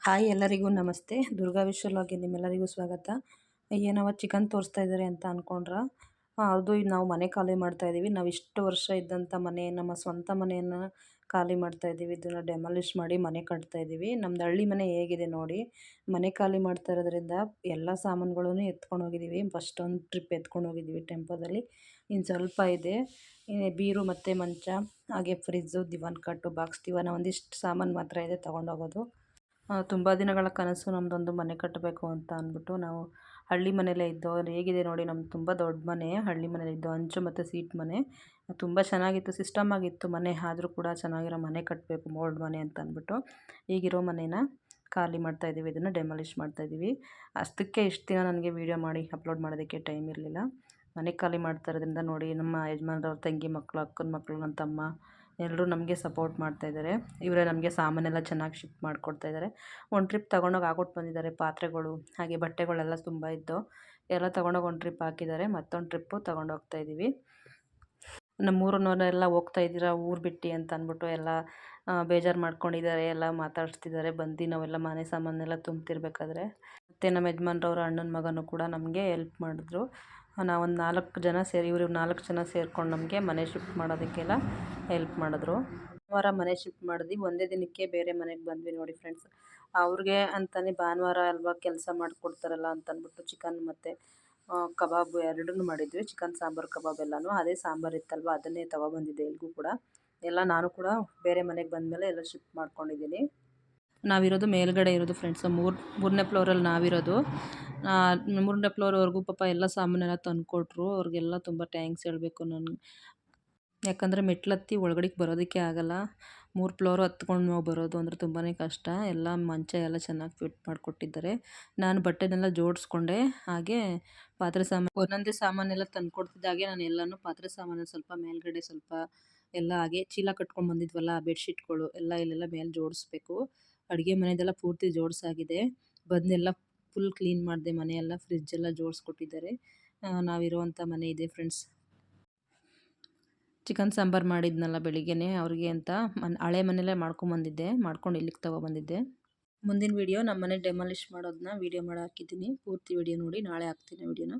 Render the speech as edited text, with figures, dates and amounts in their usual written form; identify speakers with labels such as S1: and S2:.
S1: Hi ಎಲ್ಲರಿಗೂ ನಮಸ್ತೆ. ದುರ್ಗಾ ವಿಶ್ವಲಾಗ್ಗೆ ನಿಮ್ಮೆಲ್ಲರಿಗೂ ಸ್ವಾಗತ. ಏನವ ಚಿಕನ್ ತೋರಿಸ್ತಾ ಇದ್ದಾರೆ ಅಂತ ಅಂದ್ಕೊಂಡ್ರ? ಅದು ನಾವು ಮನೆ ಖಾಲಿ ಮಾಡ್ತಾ ಇದ್ದೀವಿ. ನಾವು ಇಷ್ಟು ವರ್ಷ ಇದ್ದಂಥ ಮನೆ, ನಮ್ಮ ಸ್ವಂತ ಮನೆಯನ್ನು ಖಾಲಿ ಮಾಡ್ತಾ ಇದ್ದೀವಿ. ಇದನ್ನು ಡೆಮಾಲಿಷ್ ಮಾಡಿ ಮನೆ ಕಟ್ತಾ ಇದ್ದೀವಿ. ನಮ್ದು ಹಳ್ಳಿ ಮನೆ ಹೇಗಿದೆ ನೋಡಿ. ಮನೆ ಖಾಲಿ ಮಾಡ್ತಾ ಇರೋದ್ರಿಂದ ಎಲ್ಲ ಸಾಮಾನುಗಳೂ ಎತ್ಕೊಂಡು ಹೋಗಿದ್ದೀವಿ. ಫಸ್ಟ್ ಒಂದು ಟ್ರಿಪ್ ಎತ್ಕೊಂಡು ಹೋಗಿದ್ದೀವಿ ಟೆಂಪೋದಲ್ಲಿ. ಇನ್ನು ಸ್ವಲ್ಪ ಇದೆ. ಬೀರು ಮತ್ತು ಮಂಚ, ಹಾಗೆ ಫ್ರಿಜ್ಜು, ದಿವಾನ್ ಕಟ್ಟು, ಬಾಕ್ಸ್ ದಿವಾನ, ಒಂದಿಷ್ಟು ಸಾಮಾನು ಮಾತ್ರ ಇದೆ ತೊಗೊಂಡೋಗೋದು. ತುಂಬ ದಿನಗಳ ಕನಸು ನಮ್ಮದೊಂದು ಮನೆ ಕಟ್ಟಬೇಕು ಅಂತ ಅಂದ್ಬಿಟ್ಟು ನಾವು ಹಳ್ಳಿ ಮನೆಯಲ್ಲೇ ಇದ್ದೋ. ಹೇಗಿದೆ ನೋಡಿ, ನಮ್ದು ತುಂಬ ದೊಡ್ಡ ಮನೆ. ಹಳ್ಳಿ ಮನೇಲಿ ಇದ್ದು ಹಂಚು ಮತ್ತು ಸೀಟ್ ಮನೆ ತುಂಬ ಚೆನ್ನಾಗಿತ್ತು, ಸಿಸ್ಟಮ್ ಆಗಿತ್ತು ಮನೆ. ಆದರೂ ಕೂಡ ಚೆನ್ನಾಗಿರೋ ಮನೆ ಕಟ್ಟಬೇಕು, ಮೋಲ್ಡ್ ಮನೆ ಅಂತ ಅಂದ್ಬಿಟ್ಟು ಈಗಿರೋ ಮನೇನ ಖಾಲಿ ಮಾಡ್ತಾಯಿದ್ದೀವಿ. ಇದನ್ನು ಡೆಮಾಲಿಷ್ ಮಾಡ್ತಾಯಿದ್ದೀವಿ. ಅಷ್ಟಕ್ಕೆ ಇಷ್ಟು ದಿನ ನನಗೆ ವೀಡಿಯೋ ಮಾಡಿ ಅಪ್ಲೋಡ್ ಮಾಡೋದಕ್ಕೆ ಟೈಮ್ ಇರಲಿಲ್ಲ. ಮನೆ ಖಾಲಿ ಮಾಡ್ತಾ ಇರೋದ್ರಿಂದ ನೋಡಿ, ನಮ್ಮ ಯಜಮಾನ್ರವ್ರ ತಂಗಿ ಮಕ್ಕಳು, ಅಕ್ಕನ ಮಕ್ಕಳು, ನನ್ನ ತಮ್ಮ ಎಲ್ಲರೂ ನಮಗೆ ಸಪೋರ್ಟ್ ಮಾಡ್ತಾಯಿದ್ದಾರೆ. ಇವರೇ ನಮಗೆ ಸಾಮಾನೆಲ್ಲ ಚೆನ್ನಾಗಿ ಶಿಫ್ಟ್ ಮಾಡಿಕೊಡ್ತಾಯಿದ್ದಾರೆ. ಒಂದು ಟ್ರಿಪ್ ತೊಗೊಂಡೋಗಿ ಹಾಕ್ಬಿಟ್ಟು ಬಂದಿದ್ದಾರೆ. ಪಾತ್ರೆಗಳು ಹಾಗೆ ಬಟ್ಟೆಗಳೆಲ್ಲ ತುಂಬ ಇದ್ದು ಎಲ್ಲ ತೊಗೊಂಡೋಗಿ ಒಂದು ಟ್ರಿಪ್ ಹಾಕಿದ್ದಾರೆ. ಮತ್ತೊಂದು ಟ್ರಿಪ್ಪು ತೊಗೊಂಡೋಗ್ತಾಯಿದ್ದೀವಿ. ನಮ್ಮೂರನ್ನವರೆಲ್ಲ ಹೋಗ್ತಾ ಇದ್ದೀರಾ ಊರು ಬಿಟ್ಟು ಅಂತ ಅಂದ್ಬಿಟ್ಟು ಎಲ್ಲ ಬೇಜಾರು ಮಾಡ್ಕೊಂಡಿದ್ದಾರೆ, ಎಲ್ಲ ಮಾತಾಡಿಸ್ತಿದ್ದಾರೆ. ಬಂದು ನಾವೆಲ್ಲ ಮನೆ ಸಾಮಾನೆಲ್ಲ ತುಂಬ್ತಿರ್ಬೇಕಾದ್ರೆ ಮತ್ತು ನಮ್ಮ ಯಜಮಾನ್ರವ್ರ ಅಣ್ಣನ ಮಗನೂ ಕೂಡ ನಮಗೆ ಹೆಲ್ಪ್ ಮಾಡಿದ್ರು. ನಾವೊಂದು 4 ಜನ ಸೇರಿ, ಇವರು 4 ಜನ ಸೇರ್ಕೊಂಡು ನಮಗೆ ಮನೆ ಶಿಫ್ಟ್ ಮಾಡೋದಕ್ಕೆಲ್ಲ ಹೆಲ್ಪ್ ಮಾಡಿದ್ರು. ಭಾನುವಾರ ಮನೆ ಶಿಫ್ಟ್ ಮಾಡಿದ್ವಿ. ಒಂದೇ ದಿನಕ್ಕೆ ಬೇರೆ ಮನೆಗೆ ಬಂದ್ವಿ ನೋಡಿ ಫ್ರೆಂಡ್ಸ್. ಅವ್ರಿಗೆ ಅಂತಲೇ ಭಾನುವಾರ ಅಲ್ವಾ ಕೆಲಸ ಮಾಡಿಕೊಡ್ತಾರಲ್ಲ ಅಂತಂದ್ಬಿಟ್ಟು ಚಿಕನ್ ಮತ್ತು ಕಬಾಬು ಎರಡನ್ನೂ ಮಾಡಿದ್ವಿ. ಚಿಕನ್ ಸಾಂಬಾರು, ಕಬಾಬ್ ಎಲ್ಲನೂ ಅದೇ ಸಾಂಬಾರು ಇತ್ತಲ್ವ, ಅದನ್ನೇ ತೊಗೊಬಂದಿದ್ದೆ ಎಲ್ಗೂ ಕೂಡ. ಎಲ್ಲ ನಾನು ಕೂಡ ಬೇರೆ ಮನೆಗೆ ಬಂದಮೇಲೆ ಎಲ್ಲ ಶಿಫ್ಟ್ ಮಾಡ್ಕೊಂಡಿದ್ದೀನಿ. ನಾವಿರೋದು ಮೇಲ್ಗಡೆ ಇರೋದು ಫ್ರೆಂಡ್ಸು. ಮೂರನೇ ಫ್ಲೋರಲ್ಲಿ ನಾವಿರೋದು. 3ನೇ ಫ್ಲೋರ್ವರೆಗೂ ಪಾಪ ಎಲ್ಲ ಸಾಮಾನೆಲ್ಲ ತಂದುಕೊಟ್ರು. ಅವ್ರಿಗೆಲ್ಲ ತುಂಬ ಥ್ಯಾಂಕ್ಸ್ ಹೇಳಬೇಕು ನಾನು. ಯಾಕಂದರೆ ಮೆಟ್ಲತ್ತಿ ಒಳಗಡೆಗೆ ಬರೋದಕ್ಕೆ ಆಗೋಲ್ಲ. 3 ಫ್ಲೋರು ಹತ್ಕೊಂಡು ನಾವು ಬರೋದು ಅಂದರೆ ತುಂಬಾ ಕಷ್ಟ. ಎಲ್ಲ ಮಂಚ ಎಲ್ಲ ಚೆನ್ನಾಗಿ ಫಿಟ್ ಮಾಡಿಕೊಟ್ಟಿದ್ದಾರೆ. ನಾನು ಬಟ್ಟೆನೆಲ್ಲ ಜೋಡಿಸ್ಕೊಂಡೆ. ಹಾಗೆ ಪಾತ್ರೆ ಸಾಮಾನು, ಒಂದೊಂದೇ ಸಾಮಾನೆಲ್ಲ ತಂದುಕೊಡ್ತಿದ್ದಾಗೆ ನಾನು ಎಲ್ಲನೂ ಪಾತ್ರೆ ಸಾಮಾನು ಸ್ವಲ್ಪ ಮೇಲ್ಗಡೆ ಸ್ವಲ್ಪ ಎಲ್ಲ ಹಾಗೆ ಚೀಲ ಕಟ್ಕೊಂಡು ಬಂದಿದ್ವಲ್ಲ, ಬೆಡ್ಶೀಟ್ಗಳು ಎಲ್ಲ ಇಲ್ಲೆಲ್ಲ ಮೇಲೆ ಜೋಡಿಸ್ಬೇಕು. ಅಡುಗೆ ಮನೆಯದೆಲ್ಲ ಪೂರ್ತಿ ಜೋಡಿಸಾಗಿದೆ. ಬಂದೆಲ್ಲ ಫುಲ್ ಕ್ಲೀನ್ ಮಾಡಿದೆ ಮನೆಯೆಲ್ಲ. ಫ್ರಿಜ್ಜೆಲ್ಲ ಜೋಡಿಸ್ಕೊಟ್ಟಿದ್ದಾರೆ. ನಾವಿರುವಂಥ ಮನೆ ಇದೆ ಫ್ರೆಂಡ್ಸ್. ಚಿಕನ್ ಸಾಂಬಾರು ಮಾಡಿದ್ನಲ್ಲ ಬೆಳಿಗ್ಗೆನೇ ಅವ್ರಿಗೆ ಅಂತ ಹಳೆ ಮನೆಯಲ್ಲೇ ಮಾಡ್ಕೊಂಡು ಇಲ್ಲಿಗೆ ತೊಗೊಬಂದಿದ್ದೆ. ಮುಂದಿನ ವೀಡಿಯೋ ನಮ್ಮ ಮನೆ ಡೆಮಾಲಿಷ್ ಮಾಡೋದನ್ನ ವೀಡಿಯೋ ಮಾಡಿ ಹಾಕಿದ್ದೀನಿ. ಪೂರ್ತಿ ವೀಡಿಯೋ ನೋಡಿ. ನಾಳೆ ಹಾಕ್ತೀನಿ ವೀಡಿಯೋನ.